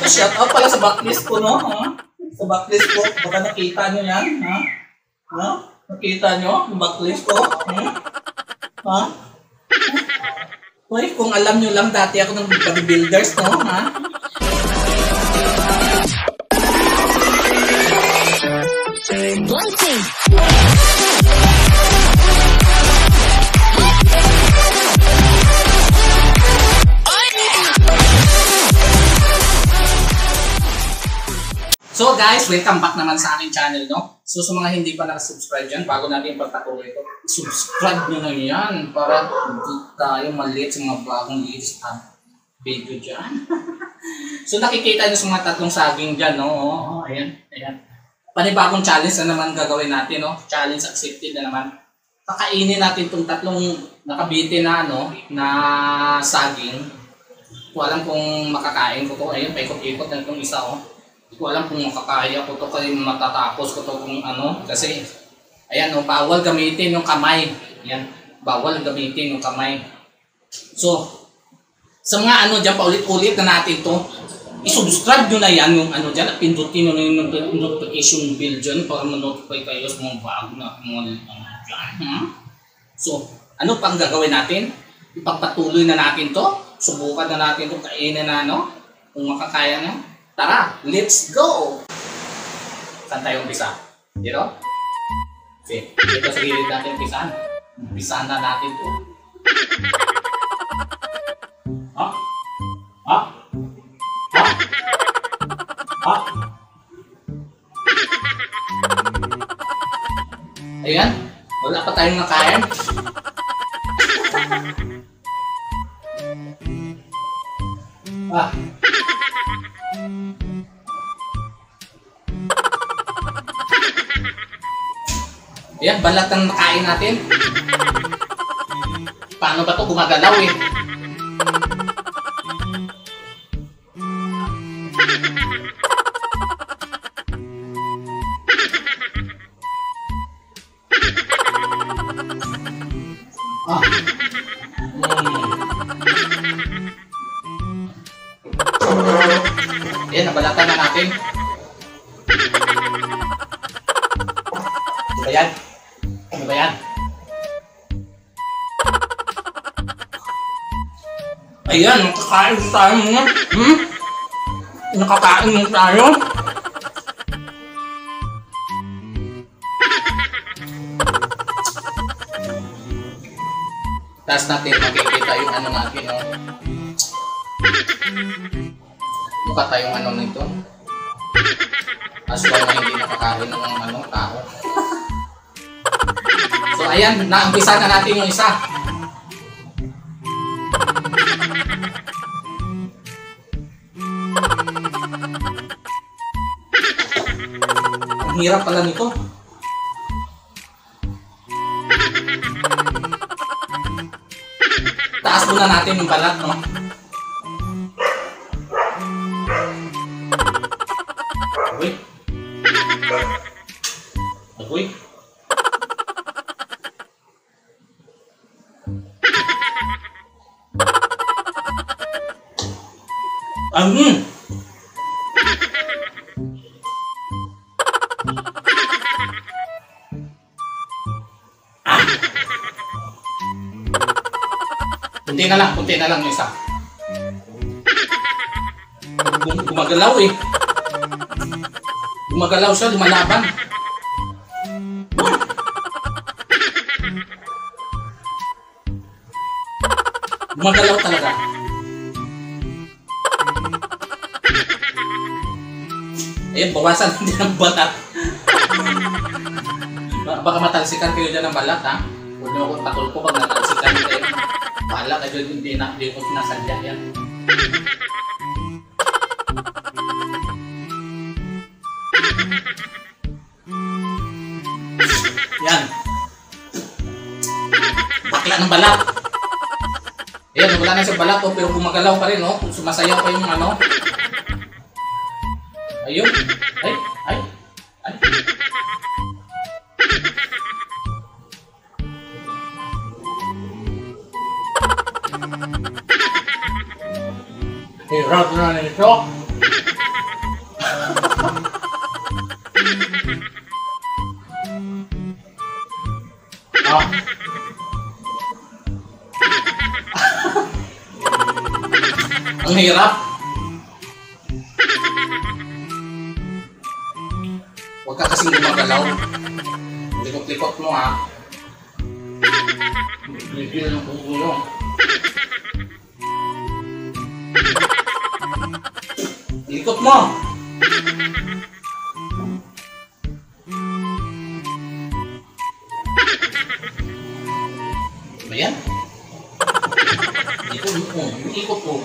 So, shout out pala sa backlist ko, no? Ha? Sa backlist ko. Baka nakita nyo yan, ha? Ha? Nakita nyo yung backlist ko? Ha? Uy, kung alam nyo lang, dati ako ng bodybuilders, no? Ha? So guys, welcome back naman sa aking channel, no? So sa mga hindi pa nakasubscribe dyan, bago natin pagpatuloy ito, subscribe nyo na yan para hindi tayo maliit sa mga bagong latest video dyan. So nakikita nyo sa mga tatlong saging dyan, no? Oh, ayan, ayan. Panibagong challenge na naman gagawin natin, no? Challenge accepted na naman. Kakainin natin itong tatlong nakabiti na, ano, na saging. Hindi ko alam kung makakain ko to. Ayan, paikot-ikot na itong isa, oh. Hindi ko alam kung makakaya ko to kasi matatapos ko to kung ano. Kasi, ayan, no, bawal gamitin yung kamay. Ayan, bawal gamitin yung kamay. So, sa mga ano dyan, paulit-ulit na natin to, isubscribe nyo na yan yung ano dyan at pindutin nyo yung notification bell dyan para ma-notify kayo sa mga bago na mga ano dyan. So, ano pang gagawin natin? Ipagpatuloy na natin to. Subukan na natin to, kainin na, no? Kung makakaya na. Tara, let's go! Saan tayo umpisa? Dito? Okay, dito sa gilid natin umpisahan. Umpisahan na natin to. Ha? Ha? Ha? Ha? Ayan, wala pa tayong nakain. Ah. Ayan, balat ang nakain natin. Paano ba ito gumagalaw eh? Ah. Ayan, nabalatan na natin. Ano ba yan? Ano ba yan? Ayan, nakakain tayo mga. Nakakain tayo. Tapos natin makikita yung ano natin, no? Mukha tayong ano nito. Aswang na hindi nakakain ng ano, tao. So ayan, naumpisa na natin yung isa. Ang hirap pala nito. Taas muna natin yung balat, no? Agoy. Agoy. Kunti na lang yung isa. Gumagalaw eh. Gumagalaw siya, lumalaban. Gumagalaw talaga. Ayan, bawasan din ang balat. Baka matalsikan kayo dyan ng balat, ha? Huwag niyo akong patulpo pag natalsikan kayo. Bahala kayo, hindi ko sinasadya yan. Yan. Bakla ng balat. Ayan, wala na siyang balat, oh, pero gumagalaw pa rin, oh. Sumasayaw pa yung ano. Ayun. Ay. Hirap na nito. Ang hirap. Huwag ka kasing gumagalaw. Likot-likot mo ha. Bigil ng bugulong. Likot mo! Ba yan? Dito, ikot ko.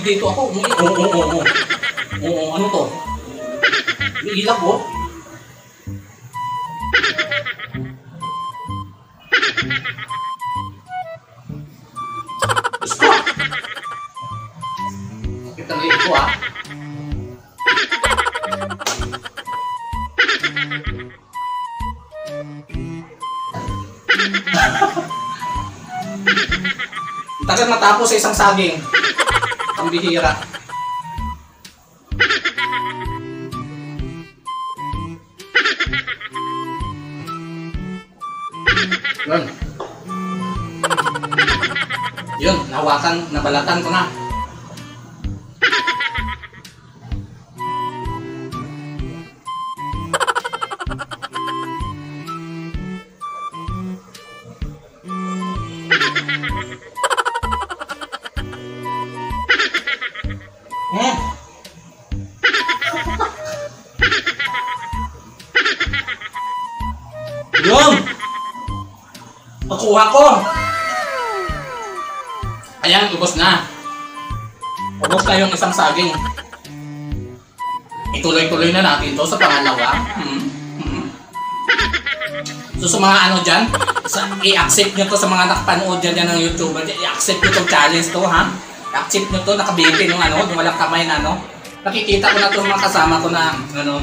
Dito ako, ano to? Ilak ko. Gusto! Sakit ang liit ko ah. Tagal matapos sa isang saging. Ang bihira. Yun. Yun, nahawakan, nabalatan ko na. Yun! Nakuha ko! Ayan, ubos na. Ubos na yung isang saging. Ituloy-tuloy na natin to sa pangalawa. So sa mga ano dyan, i-accept nyo to sa mga nakapanood dyan ng YouTuber. I-accept nyo tong challenge to ha. I-accept nyo to, nakabiti yung ano, yung walang kamay na ano. Nakikita ko na to mga kasama ko na ano,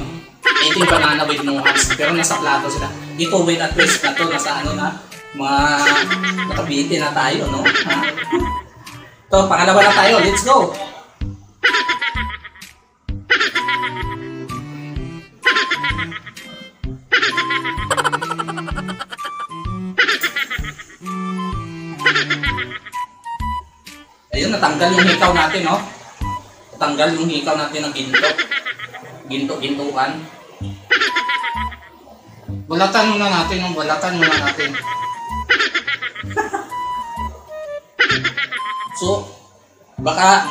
eating banana with no hands. Pero nasa plato sila. Dito wait at rest na to, nasa ano na, mga nakabiti na tayo, no? Ha? Ito, pangalawa na tayo. Let's go! Ayun, natanggal yung hikaw natin, no? Natanggal yung hikaw natin ng ginto. Ginto-gintuan. Balatan muna natin, no? Balatan muna natin. So, baka,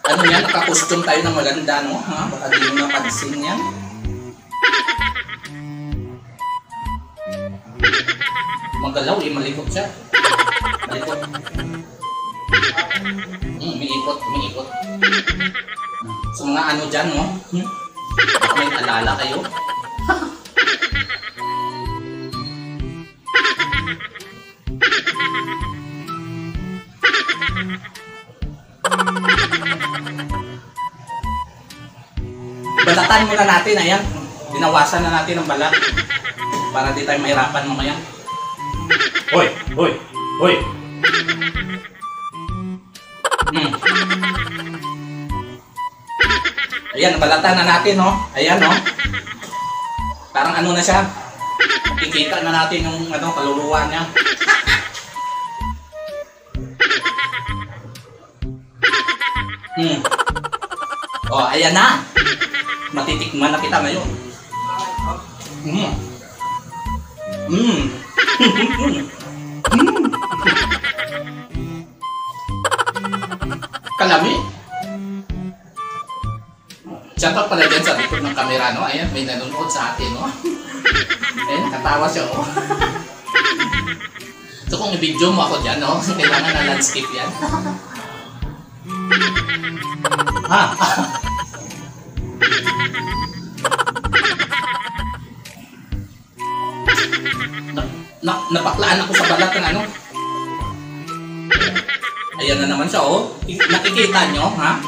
ano yan, naka-costume tayo ng maganda, no? Ha? Baka di mo napansin yan. Magalaw, malikot siya. Malikot. Umiikot. So, mga ano dyan, no? Baka may alala kayo. Balatan muna natin, ayan. Binawasan na natin ang balat para di tayo mahirapan mamaya. Hoy! Ayan, balatan na natin, no? Ayan, no? Parang ano na siya. Kikita na natin yung ano, kaluluwa niya. Oh, ayan na. Matitikman na kita ngayon. Kalami. Shoutout pala dyan sa likod ng camera, no? Ayan, may nanonood sa atin, no? Ayan, nakatawa siya, oh. So kung i-video mo ako dyan, no? Kailangan na landscape yan. Ha? Napaklaan ako sa balat ng ano. Ayan na naman siya, oh. Nakikita nyo, ha?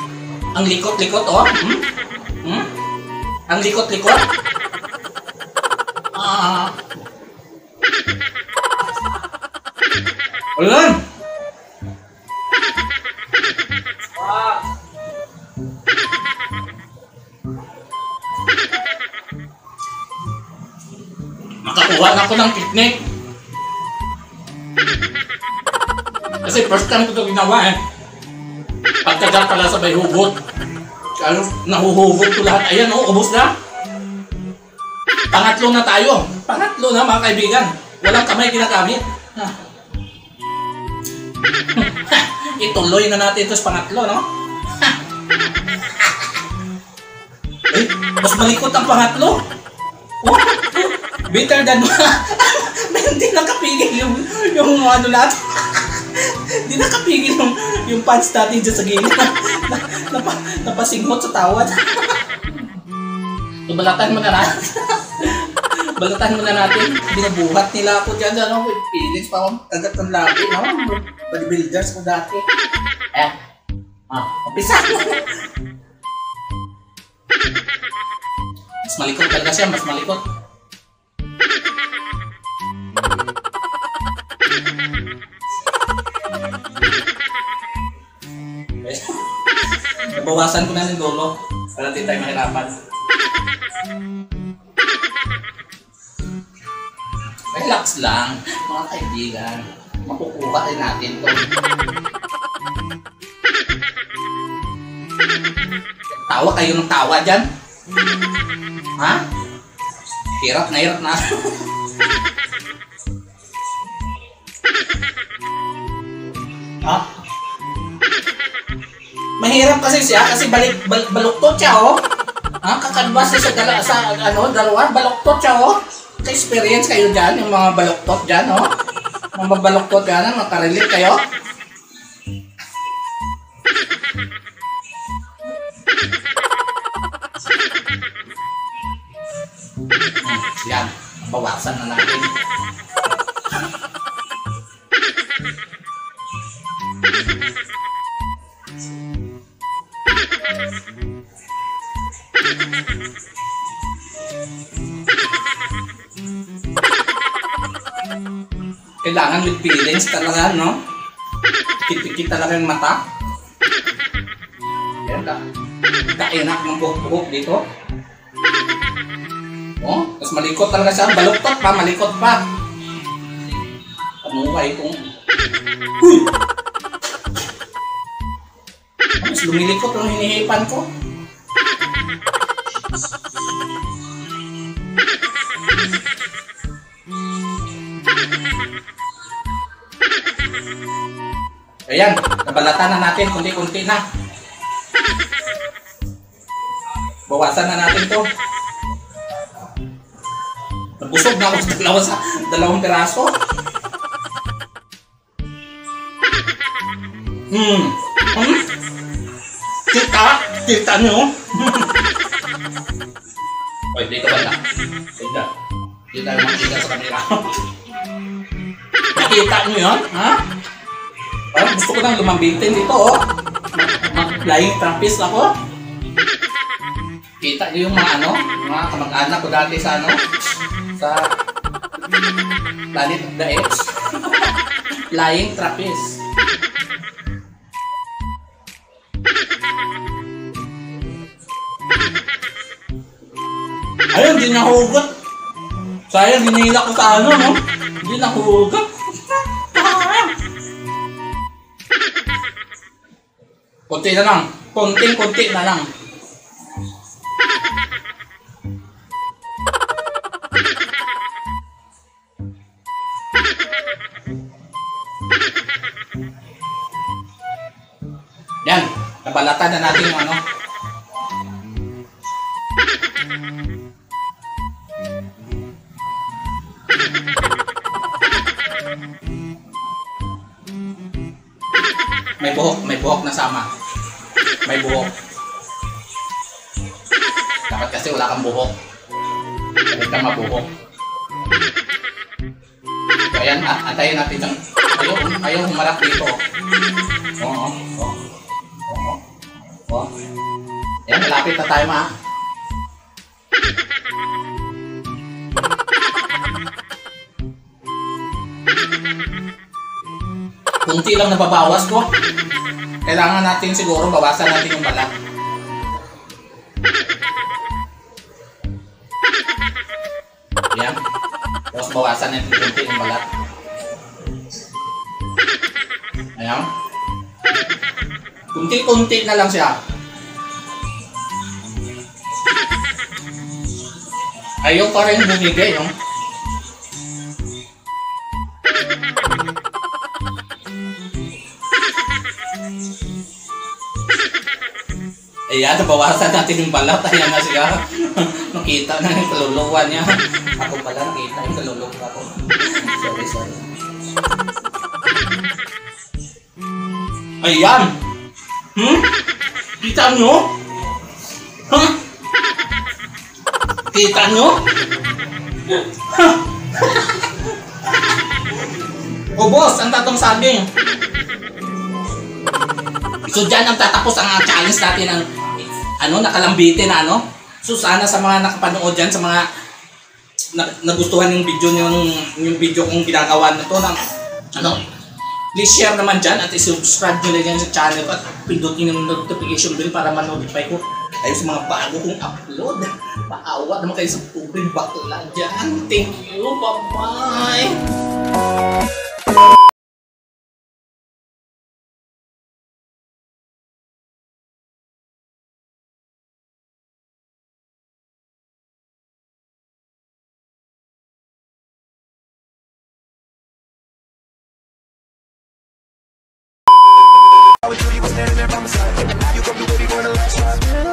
Ang likot-likot, oh. Ang likot-likot. Ayan! Nakakuha na ako ng picnic. Kasi first time ko ito ginawa eh. Pagkagat pala sa may hugot. Ano, nahuhugot ko lahat. Ayan o, ubos na. Pangatlo na tayo. Pangatlo na mga kaibigan. Walang kamay ginagamit. Ituloy na natin ito sa pangatlo, no? Eh, mas malikot ang pangatlo. Oh, better than hindi nakapigil yung ano natin. Hindi nakapigil yung pants natin dyan sa gilid. Napasinghot sa tawad. Balatan mo na natin. Balatan mo na natin. Binubuhat nila ako dyan. Ano, with feelings pa akong kagat ng labi. No? Bodybuilders ko dati. Umpisa. Mas malikot talaga siya. Mas malikot. Nabawasan ko na ng dulo para di tayo mahirapan. Relax lang, mga kaibigan. Makukuha rin natin to. Tawa kayo ng tawa dyan. Ha? Hirap na. Ha? Mahirap kasi siya kasi baluktot siya oh. Ha? Kakadwas siya sa dalawa, baluktot siya oh. Ka-experience kayo dyan, yung mga baluktot dyan oh. Mga baluktot dyan, makarelate kayo. Yan, bawasan na natin. Kailangan with feelings talaga, no? Kit talaga yung mata. Yan lang. Kainak ng buhok-buhok dito. Oh, tapos malikot talaga siya. Baluktot pa, malikot pa. Panuhay kong... Huy! Tapos lumilikot yung hinihipan ko. Ayan, nabalatan na natin, kunti-kunti na. Bawasan na natin to. Nabusog na ako sa dalawang piraso. Kita nyo. Oy, dito ba na? Dito tayo makikita sa kamera. Nakita nyo yun? Ha? Parang gusto ko nang lumambitin dito, oh. Mag-flying trapeze ako. Kita niyo yung mga kamag-anak ko dati sa sa Planet of the Apes. Flying trapeze. Ayun, hindi nahugot. Sayang, hinihila ko sa no? Hindi nahugot. Konti na lang. Konting-konti na lang. Yan. Nabalatan na natin yung May buhok na sama. May buhok. Dapat kasi wala kang buhok. Dapat kang mabuhok. So ayan, antayin natin siyang ayaw humarap dito. Oo. Ayan, malapit na tayo Kunti lang nababawas ko. Kailangan natin siguro bawasan natin yung balat. Yan. Tapos bawasan natin kunti yung balat. Ayan. Kunti-kunti na lang siya. Ayaw pa rin bumigay, no? Ayan, nabawasan natin yung balat. Ayan na siya. Nakita na yung kaluluwa niya. Ako pala nakita yung kaluluwa ko. Sorry. Ayan! Kita nyo? Kita nyo? O boss, ang tatong sabi. So dyan ang tatapos ang challenge natin ng nakalambitin na ano. So sana sa mga nakapanood dyan, sa mga nagustuhan yung video yung video kong ginagawa na to please share naman dyan at i-subscribe nyo lang sa channel ko at pindutin yung notification bell para ma-notify ko kayo sa mga bago kong upload. Paawa naman kayo sa tubig bakla dyan. Thank you. Bye-bye. I was you, you were standing there by my side. You come through, baby, going the last ride.